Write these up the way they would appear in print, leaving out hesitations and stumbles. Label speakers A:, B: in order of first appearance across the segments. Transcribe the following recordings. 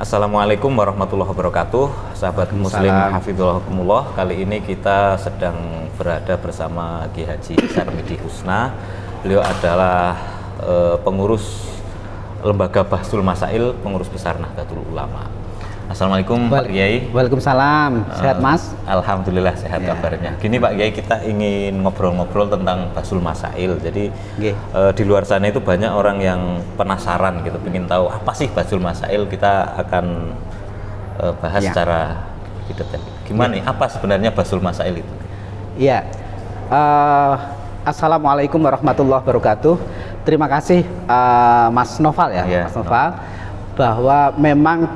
A: Assalamualaikum warahmatullahi wabarakatuh. Sahabat muslim hafizahumullah. Kali ini kita sedang berada bersama Kiai Haji Sarmidi Husna. Beliau adalah pengurus Lembaga Bahsul Masail, pengurus besar Nahdlatul Ulama. Assalamualaikum Pak Kiai.
B: Waalaikumsalam. Sehat Mas?
A: Alhamdulillah sehat kabarnya. Gini Pak Kiai, kita ingin ngobrol-ngobrol tentang Bahsul Masail. Jadi di luar sana itu banyak orang yang penasaran gitu, ingin tahu apa sih Bahsul Masail. Kita akan bahas secara detail. Gimana nih, apa sebenarnya Bahsul Masail itu?
B: Iya. Assalamualaikum warahmatullahi wabarakatuh. Terima kasih Mas Noval Mas Noval, bahwa memang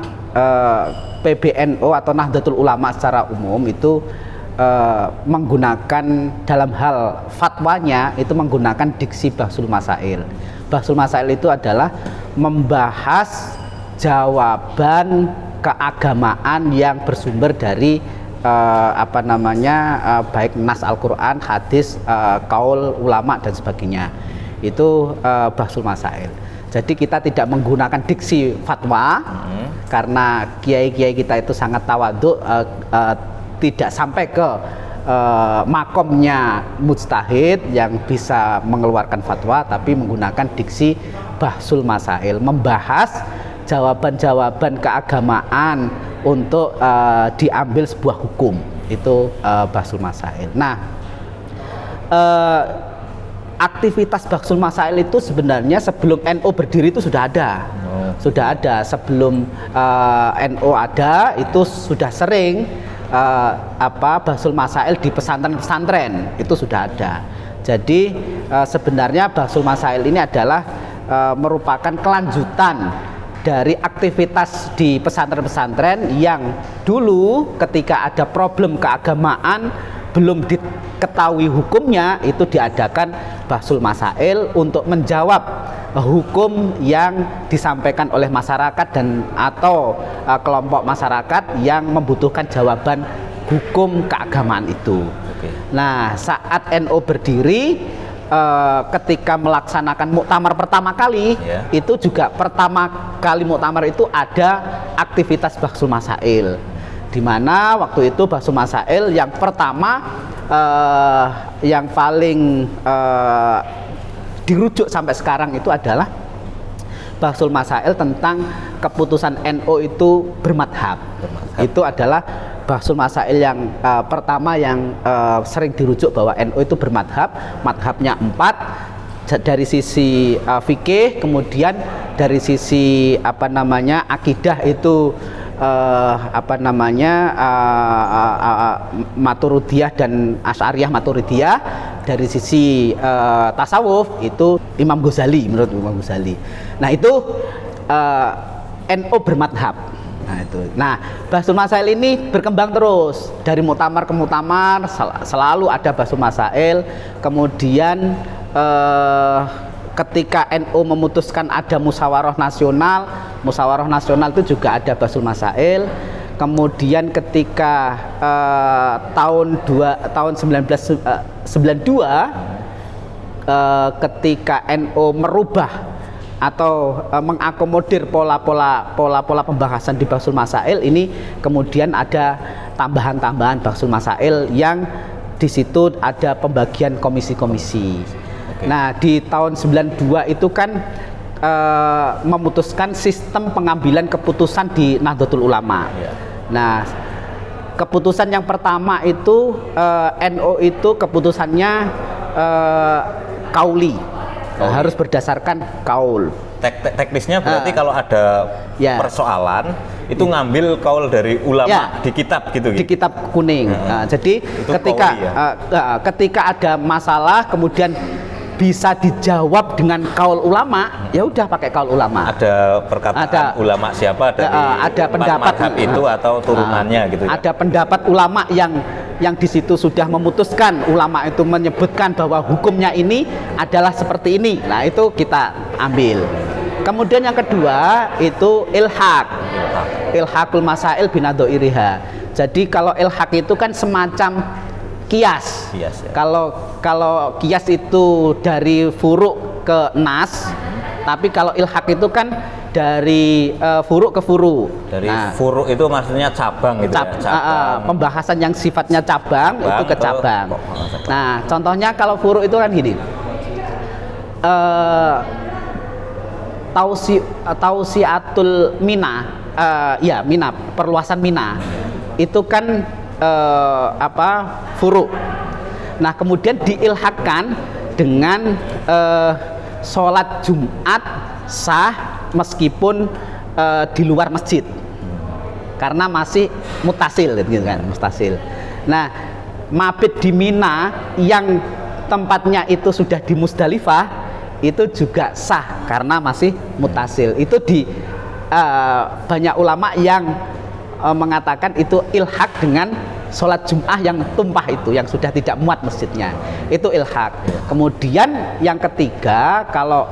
B: PBNU atau Nahdlatul Ulama secara umum itu menggunakan dalam hal fatwanya itu menggunakan diksi Bahsul Masail. Bahsul Masail itu adalah membahas jawaban keagamaan yang bersumber dari baik nas Al-Quran, hadis, kaul ulama dan sebagainya. Itu Bahsul Masail. Jadi kita tidak menggunakan diksi fatwa karena kiai-kiai kita itu sangat tawadhu, tidak sampai ke makomnya mujtahid yang bisa mengeluarkan fatwa, tapi menggunakan diksi Bahsul Masail, membahas jawaban-jawaban keagamaan untuk diambil sebuah hukum. Itu Bahsul Masail. Nah, aktivitas Bahsul Masail itu sebenarnya sebelum NU berdiri itu sudah ada. Sudah ada sebelum NU ada, itu sudah sering Bahsul Masail di pesantren-pesantren itu sudah ada. Jadi sebenarnya Bahsul Masail ini adalah merupakan kelanjutan dari aktivitas di pesantren-pesantren yang dulu ketika ada problem keagamaan belum diketahui hukumnya, itu diadakan Bahsul Masail untuk menjawab hukum yang disampaikan oleh masyarakat dan atau kelompok masyarakat yang membutuhkan jawaban hukum keagamaan itu. Nah, saat NU berdiri, ketika melaksanakan muktamar pertama kali, itu juga pertama kali muktamar itu ada aktivitas Bahsul Masail, di mana waktu itu Bahsul Masail yang pertama yang paling dirujuk sampai sekarang itu adalah Bahsul Masail tentang keputusan NU itu bermadhab. Itu adalah Bahsul Masail yang pertama yang sering dirujuk bahwa NU itu bermadhab. Madhabnya 4, dari sisi fikih, kemudian dari sisi akidah itu Maturidiyah dan Asy'ariyah Maturidiyah. Dari sisi tasawuf itu Imam Ghazali, menurut Imam Ghazali. Nah, itu NU bermadhab. Nah, Bahsul Masail ini berkembang terus dari muktamar ke muktamar, selalu ada Bahsul Masail. Kemudian ketika NU memutuskan ada musyawarah nasional itu juga ada Bahsul Masail. Kemudian ketika tahun 1992 ketika NU merubah atau mengakomodir pola-pola pembahasan di Bahsul Masail ini, kemudian ada tambahan-tambahan Bahsul Masail yang di situ ada pembagian komisi-komisi. Nah, di tahun 92 itu kan memutuskan sistem pengambilan keputusan di Nahdlatul Ulama. Nah, keputusan yang pertama itu NU itu keputusannya kauli. Harus berdasarkan kaul.
A: Teknisnya berarti kalau ada persoalan itu ngambil kaul dari ulama di kitab gitu. Di
B: kitab kuning. Nah, jadi ketika ada masalah kemudian bisa dijawab dengan kaul ulama, ya udah pakai kaul ulama.
A: Ada perkataan ulama siapa
B: ada pendapat
A: itu atau turunannya gitu.
B: Ada pendapat ulama yang di situ sudah memutuskan, ulama itu menyebutkan bahwa hukumnya ini adalah seperti ini. Nah, itu kita ambil. Kemudian yang kedua itu ilhaqul masail binadzairiha. Jadi kalau ilhaq itu kan semacam kias. Kalau kias itu dari furu' ke nas, tapi kalau ilhaq itu kan dari furu ke furu.
A: Dari furu itu maksudnya cabang gitu ya? Cabang.
B: Pembahasan yang sifatnya cabang itu ke cabang. Nah, contohnya kalau furu itu kan gini. Tausiatul Mina, ya Mina, perluasan Mina itu kan furu. Nah, kemudian diilhakkan dengan sholat Jumat sah meskipun di luar masjid karena masih mutasil gitu kan, mutasil. Nah, mabit di Mina yang tempatnya itu sudah di Musdalifah itu juga sah karena masih mutasil. Itu di banyak ulama yang mengatakan itu ilhak dengan sholat Jum'ah yang tumpah itu, yang sudah tidak muat masjidnya, itu ilhak. Kemudian yang ketiga, kalau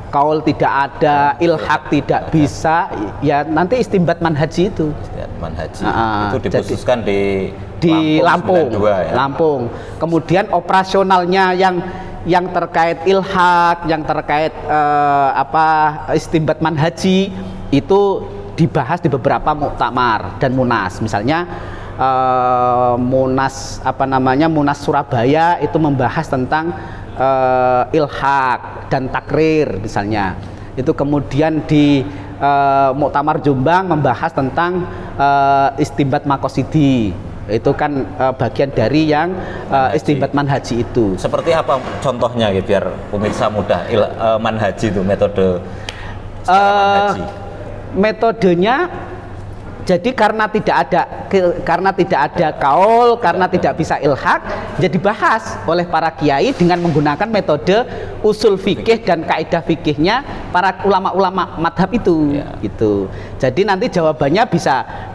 B: kaul tidak ada, ilhak tidak bisa, ya nanti istimbat manhaji itu.
A: Istimbat manhaji itu dikhususkan di
B: Lampung,
A: 92, ya?
B: Lampung. Kemudian operasionalnya yang terkait ilhak, yang terkait istimbat manhaji itu dibahas di beberapa muktamar dan munas. Misalnya munas Munas Surabaya itu membahas tentang ilhak dan takrir misalnya. Itu kemudian di Muktamar Jombang membahas tentang istimbat makosidi. Itu kan bagian dari yang istimbat manhaji itu.
A: Seperti apa contohnya gitu biar pemirsa mudah manhaji itu metode manhaji.
B: Metodenya jadi karena tidak ada kaul, karena tidak bisa ilhak, jadi dibahas oleh para kiai dengan menggunakan metode usul fikih dan kaidah fikihnya para ulama-ulama madhab itu, gitu. Jadi nanti jawabannya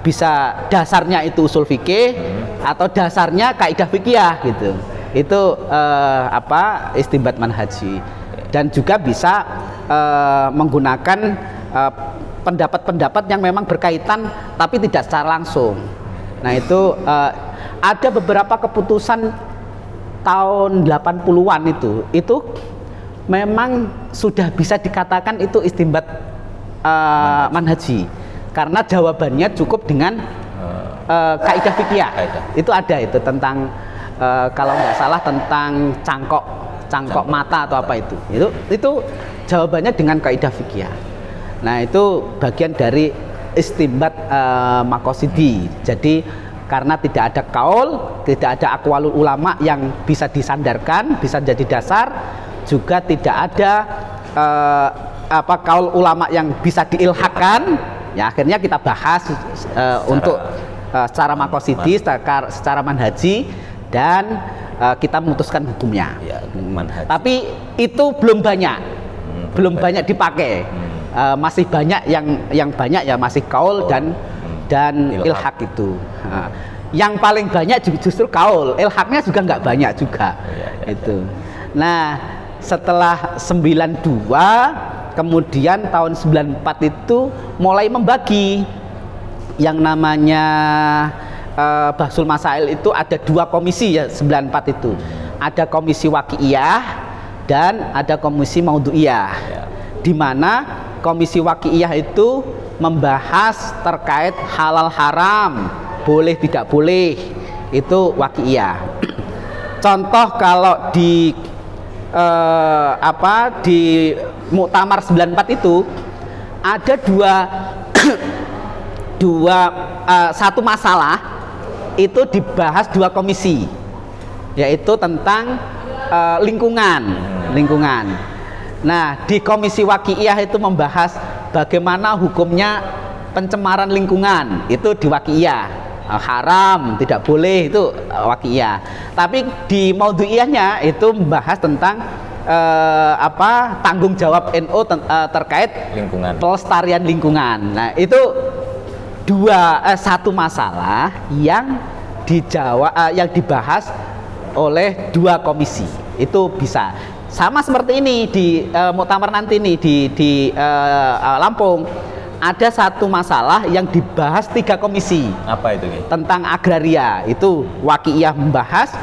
B: bisa dasarnya itu usul fikih atau dasarnya kaidah fikih, gitu. Itu istimbat manhaji, dan juga bisa menggunakan pendapat-pendapat yang memang berkaitan tapi tidak secara langsung. Nah, itu ada beberapa keputusan tahun 80-an itu memang sudah bisa dikatakan itu istimbat manhaji karena jawabannya cukup dengan kaidah fikih. Itu ada itu tentang kalau nggak salah tentang cangkok mata atau apa itu jawabannya dengan kaidah fikih. Nah, itu bagian dari istimbat makosidi. Jadi karena tidak ada kaul, tidak ada aqwalul ulama yang bisa disandarkan, bisa jadi dasar, juga tidak ada kaul ulama yang bisa diilhakkan. Ya, akhirnya kita bahas untuk secara makosidi, secara manhaji, dan kita memutuskan hukumnya.
A: Ya, manhaji.
B: Tapi itu belum banyak dipakai. Masih banyak yang banyak ya masih kaul dan ilhak itu. Yang paling banyak justru kaul, ilhaknya juga nggak banyak juga. Itu. Nah, setelah 92, kemudian tahun 94 itu mulai membagi yang namanya Bahsul Masail itu ada 2 komisi ya 94 itu. Ada komisi waqi'iyah dan ada komisi maudhu'iyah. Di mana komisi waqi'iyah itu membahas terkait halal haram, boleh tidak boleh, itu waqi'iyah. Contoh kalau di Muktamar 94 itu ada satu masalah itu dibahas 2 komisi, yaitu tentang lingkungan. Nah, di komisi waqi'iyah itu membahas bagaimana hukumnya pencemaran lingkungan, itu di waqi'iyah. Haram, tidak boleh, itu waqi'iyah. Tapi di maudhu'iyahnya itu membahas tentang tanggung jawab NU terkait
A: lingkungan,
B: pelestarian lingkungan. Nah, itu satu masalah yang dibahas oleh 2 komisi. Itu bisa sama seperti ini di muktamar nanti nih di Lampung. Ada satu masalah yang dibahas 3 komisi.
A: Apa itu?
B: Tentang agraria. Itu waqi'iyah membahas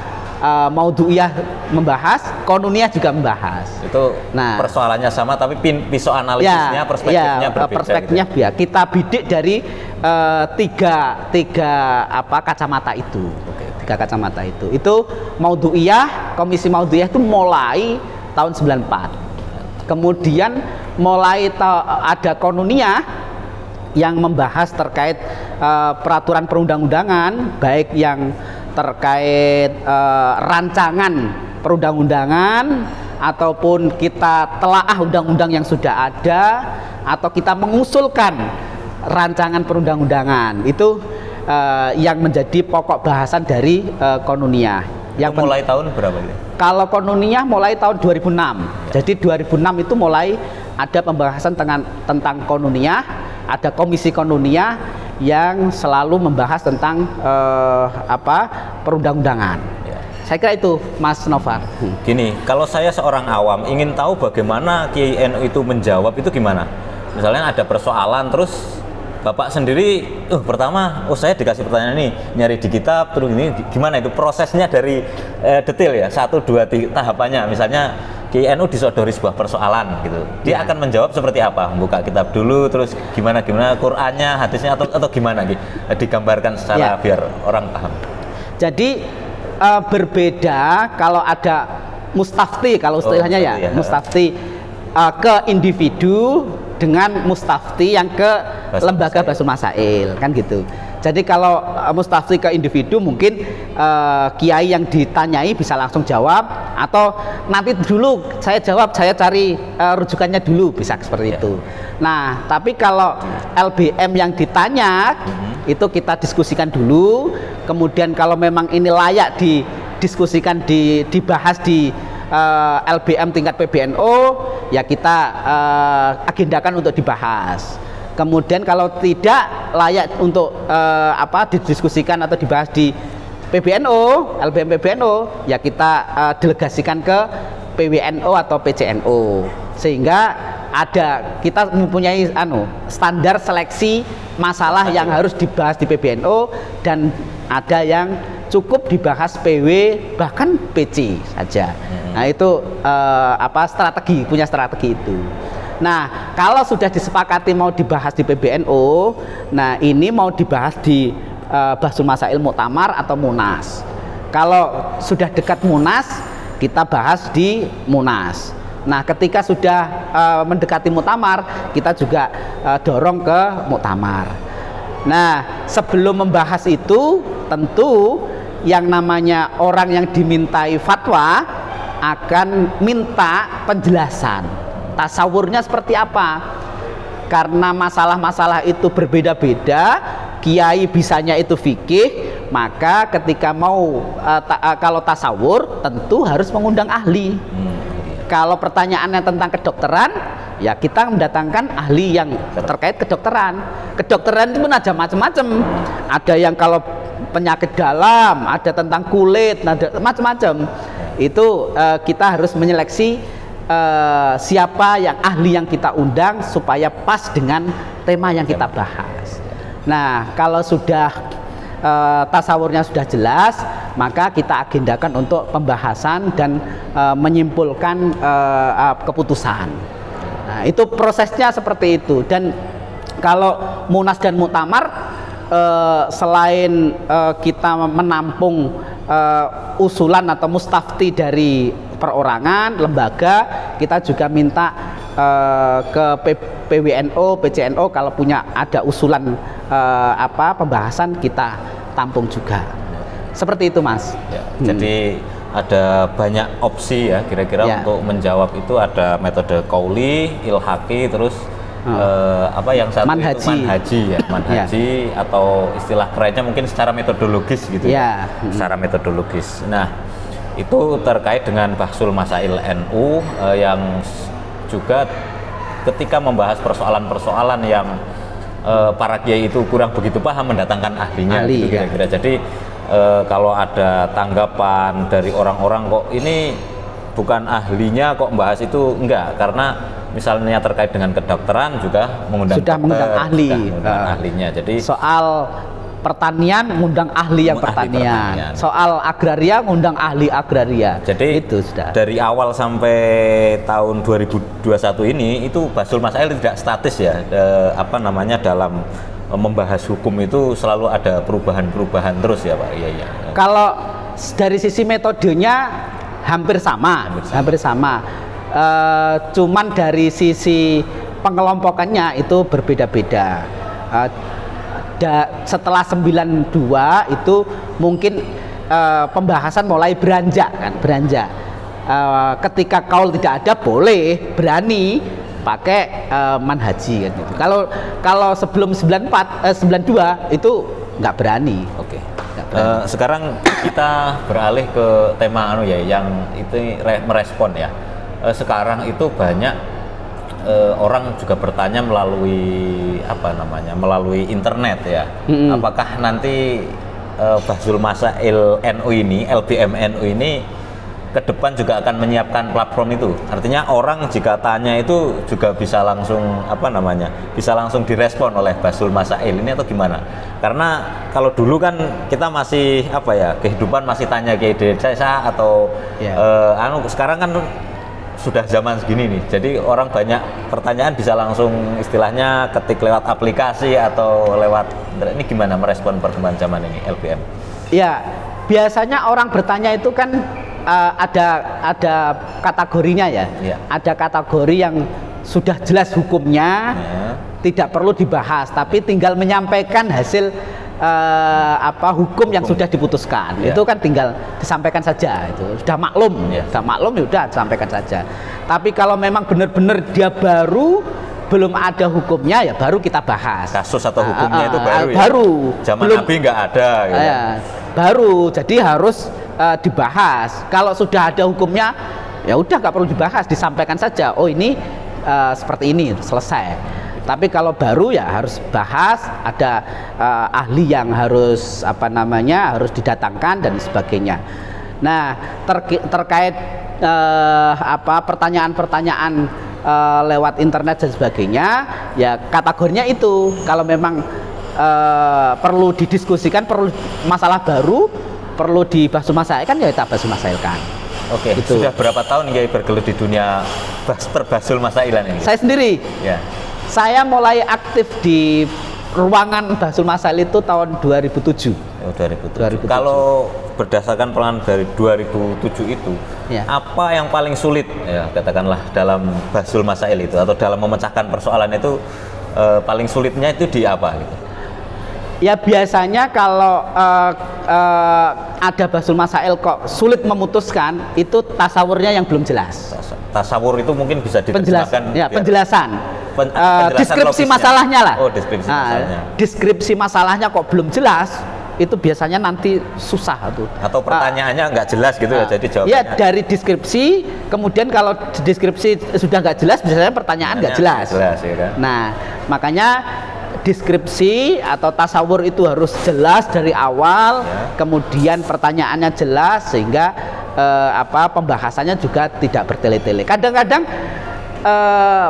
B: Maudhu'iyah membahas, Qanuniyah juga membahas.
A: Itu persoalannya sama tapi pisau analisisnya, perspektifnya berbeda.
B: Perspektifnya gitu. Kita bidik dari tiga kacamata itu. Tiga kacamata itu. Itu Maudhu'iyah, Komisi Maudhu'iyah itu mulai tahun 94. Kemudian mulai ada Qanuniyah yang membahas terkait peraturan perundang-undangan, baik yang terkait rancangan perundang-undangan ataupun kita telaah undang-undang yang sudah ada atau kita mengusulkan rancangan perundang-undangan. Itu yang menjadi pokok bahasan dari Qanuniyah.
A: Yang mulai tahun berapa ini?
B: Kalau Qanuniyah mulai tahun 2006. Jadi 2006 itu mulai ada pembahasan tentang Qanuniyah, ada Komisi Qanuniyah yang selalu membahas tentang perundang-undangan. Saya kira itu, Mas Novar.
A: Gini, kalau saya seorang awam ingin tahu bagaimana Kiai NU itu menjawab, itu gimana? Misalnya ada persoalan, terus Bapak sendiri, pertama, saya dikasih pertanyaan ini, nyari di kitab, terus ini gimana itu prosesnya dari detail ya, 1, 2, 3 tahapannya. Misalnya Kiai NU disodori sebuah persoalan gitu, dia akan menjawab seperti apa? Buka kitab dulu, terus gimana Qur'annya, hadisnya atau gimana gitu? Digambarkan secara biar orang paham.
B: Jadi berbeda kalau ada mustafti, kalau istilahnya mustafti ke individu dengan mustafti yang ke lembaga Bahsul Masail, kan gitu. Jadi kalau mustafti ke individu mungkin kiai yang ditanyai bisa langsung jawab, atau nanti dulu saya jawab, saya cari rujukannya dulu, bisa seperti itu. Nah, tapi kalau LBM yang ditanya itu kita diskusikan dulu, kemudian kalau memang ini layak didiskusikan, dibahas di LBM tingkat PBNU, ya kita agendakan untuk dibahas. Kemudian kalau tidak layak untuk didiskusikan atau dibahas di PBNU, LBM PBNU, ya kita delegasikan ke PWNU atau PCNU, sehingga kita mempunyai standar seleksi masalah yang harus dibahas di PBNU, dan ada yang cukup dibahas PW bahkan PC saja. Nah, itu punya strategi itu. Nah, kalau sudah disepakati mau dibahas di PBNU, nah ini mau dibahas di Bahsul Masail Muktamar atau Munas. Kalau sudah dekat Munas, kita bahas di Munas. Nah, ketika sudah mendekati Muktamar, kita juga dorong ke Muktamar. Nah, sebelum membahas itu, tentu yang namanya orang yang dimintai fatwa akan minta penjelasan. Tasawurnya seperti apa? Karena masalah-masalah itu berbeda-beda, kiai bisanya itu fikih, maka ketika kalau tasawur tentu harus mengundang ahli. Kalau pertanyaannya tentang kedokteran, ya kita mendatangkan ahli yang terkait kedokteran. Kedokteran itu pun ada macam-macam. Ada yang kalau penyakit dalam, ada tentang kulit, ada macam-macam. Itu kita harus menyeleksi siapa yang ahli yang kita undang supaya pas dengan tema yang kita bahas. Nah, kalau sudah tasawurnya sudah jelas, maka kita agendakan untuk pembahasan dan menyimpulkan keputusan. Nah, itu prosesnya seperti itu. Dan kalau Munas dan Muktamar, selain kita menampung usulan atau mustafti dari perorangan, lembaga, kita juga minta ke PWNU, PCNU kalau punya ada usulan pembahasan, kita tampung juga. Seperti itu, Mas.
A: Jadi ada banyak opsi ya kira-kira untuk menjawab itu. Ada metode qauli, ilhaqi, terus yang satu itu manhaji ya, manhaji atau istilah kerennya mungkin secara metodologis gitu ya. Secara metodologis. Nah, itu terkait dengan Bahsul Masail NU yang juga ketika membahas persoalan-persoalan yang para kiai itu kurang begitu paham, mendatangkan ahlinya gitu kira-kira. Jadi kalau ada tanggapan dari orang-orang, kok ini bukan ahlinya kok membahas itu, enggak, karena misalnya terkait dengan kedokteran juga mengundang
B: ahli,
A: ahlinya. Jadi
B: soal pertanian ngundang ahli yang pertanian. Soal agraria ngundang ahli agraria.
A: Jadi
B: itu sudah.
A: Dari awal sampai tahun 2021 ini itu Basul Masail tidak statis ya. Dalam membahas hukum itu selalu ada perubahan-perubahan terus ya Pak. Iya.
B: Kalau dari sisi metodenya hampir sama. Cuman dari sisi pengelompokannya itu berbeda-beda. Setelah 92 itu mungkin pembahasan mulai beranjak. Ketika kaul tidak ada boleh berani pakai manhaji kan gitu. Kalau sebelum 92 itu nggak berani.
A: Oke. Sekarang kita beralih ke tema yang itu merespon ya. Sekarang itu banyak orang juga bertanya melalui melalui internet ya. Apakah nanti Basul Masail NU ini, LBM NU ini ke depan juga akan menyiapkan platform itu? Artinya orang jika tanya itu juga bisa langsung bisa langsung direspon oleh Basul Masail ini atau gimana? Karena kalau dulu kan kita masih kehidupan masih tanya ke desa atau sekarang kan sudah zaman segini nih, jadi orang banyak pertanyaan bisa langsung istilahnya ketik lewat aplikasi atau lewat ini. Gimana merespon perkembangan zaman ini LBM?
B: Ya, biasanya orang bertanya itu kan ada kategorinya ya. Ada kategori yang sudah jelas hukumnya, tidak perlu dibahas, tapi tinggal menyampaikan hasil hukum yang sudah diputuskan. Itu kan tinggal disampaikan saja, itu sudah maklum. Sudah maklum ya udah disampaikan saja. Tapi kalau memang benar-benar dia belum ada hukumnya, ya baru kita bahas.
A: Kasus atau hukumnya itu baru ya?
B: Baru.
A: Zaman Nabi nggak ada gitu.
B: Baru, jadi harus dibahas. Kalau sudah ada hukumnya, ya udah nggak perlu dibahas, disampaikan saja. Oh ini seperti ini, selesai. Tapi kalau baru ya harus bahas, ada ahli yang harus harus didatangkan dan sebagainya. Nah, terkait pertanyaan-pertanyaan lewat internet dan sebagainya, ya kategorinya itu kalau memang perlu didiskusikan, perlu masalah baru, perlu dibahas masailkan, ya kita bahas masailkan.
A: Oke, gitu. Sudah berapa tahun Kiai bergelut di dunia perbasul masailan ini?
B: Saya sendiri. Ya. Saya mulai aktif di ruangan Basul Masail itu tahun 2007.
A: 2007. Kalau berdasarkan pengalaman dari 2007 itu, apa yang paling sulit ya katakanlah dalam Basul Masail itu atau dalam memecahkan persoalan itu paling sulitnya itu di apa gitu?
B: Ya biasanya kalau ada Basul Masail kok sulit memutuskan, itu tasawurnya yang belum jelas.
A: Tasawur itu mungkin bisa diterjemahkan
B: penjelasan. Deskripsi masalahnya lah.
A: Oh, deskripsi masalahnya.
B: Deskripsi masalahnya kok belum jelas, itu biasanya nanti susah tuh.
A: Atau pertanyaannya nggak jelas gitu ya, jadi jawabannya.
B: Ya dari deskripsi, kemudian kalau deskripsi sudah nggak jelas, biasanya pertanyaan nggak jelas.
A: Ya kan?
B: Nah, makanya deskripsi atau tasawur itu harus jelas dari awal, kemudian pertanyaannya jelas sehingga pembahasannya juga tidak bertele-tele. Kadang-kadang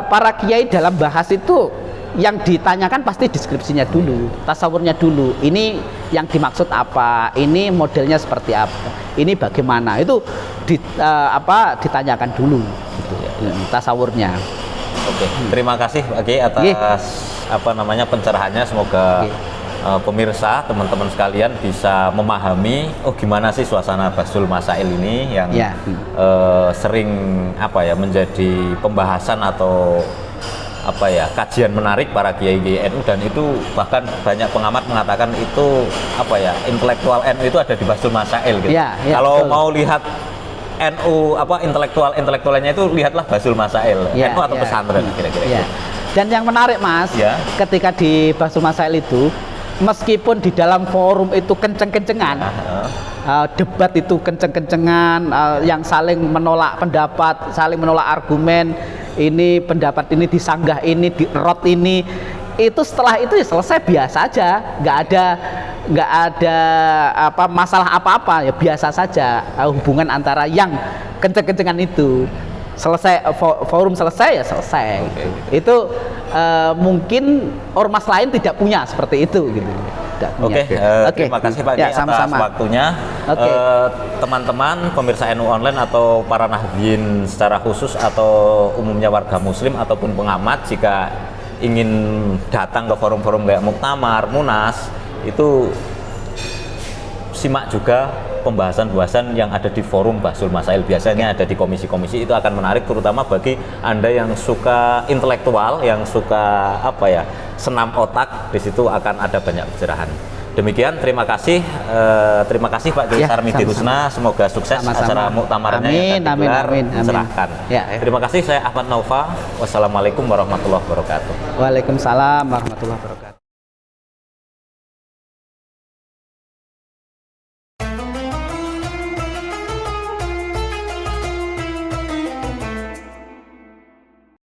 B: para kiai dalam bahas itu yang ditanyakan pasti deskripsinya dulu, tasawurnya dulu. Ini yang dimaksud apa? Ini modelnya seperti apa? Ini bagaimana? Itu ditanyakan dulu, gitu, tasawurnya.
A: Oke, terima kasih Pak Kiai atas pencerahannya. Semoga pemirsa, teman-teman sekalian bisa memahami gimana sih suasana Basul Masail ini yang sering menjadi pembahasan atau kajian menarik para kiai-kiai NU, dan itu bahkan banyak pengamat mengatakan itu intelektual NU itu ada di Basul Masail gitu. Kalau mau lihat NU intelektualnya itu lihatlah Basul Masail, NU atau pesantren kira-kira.
B: Dan yang menarik Mas, ketika di Basul Masail itu, meskipun di dalam forum itu kenceng-kencengan, debat itu kenceng-kencengan, yang saling menolak pendapat, saling menolak argumen, ini pendapat ini disanggah, ini dirot ini, itu setelah itu ya selesai biasa aja, nggak ada masalah apa-apa, ya biasa saja hubungan antara yang kenceng-kencengan itu. Selesai forum selesai ya selesai. Itu mungkin ormas lain tidak punya seperti itu gitu.
A: Oke, terima kasih Pak
B: Ya,
A: Kiai
B: sama-sama.
A: atas waktunya.
B: Oke.
A: Teman-teman pemirsa NU Online atau para nahdien secara khusus atau umumnya warga muslim ataupun pengamat, jika ingin datang ke forum-forum kayak Muktamar, Munas, itu simak juga pembahasan-pembahasan yang ada di forum Bahsul Masail, biasanya ada di komisi-komisi, itu akan menarik terutama bagi Anda yang suka intelektual, yang suka senam otak, di situ akan ada banyak pencerahan. Demikian, terima kasih Pak Kiai Sarmidi Husna, semoga sukses acara muktamarnya yang akan digelar, mencerahkan. Terima kasih, saya Ahmad Naufa. Wassalamualaikum warahmatullahi wabarakatuh.
B: Waalaikumsalam warahmatullahi wabarakatuh.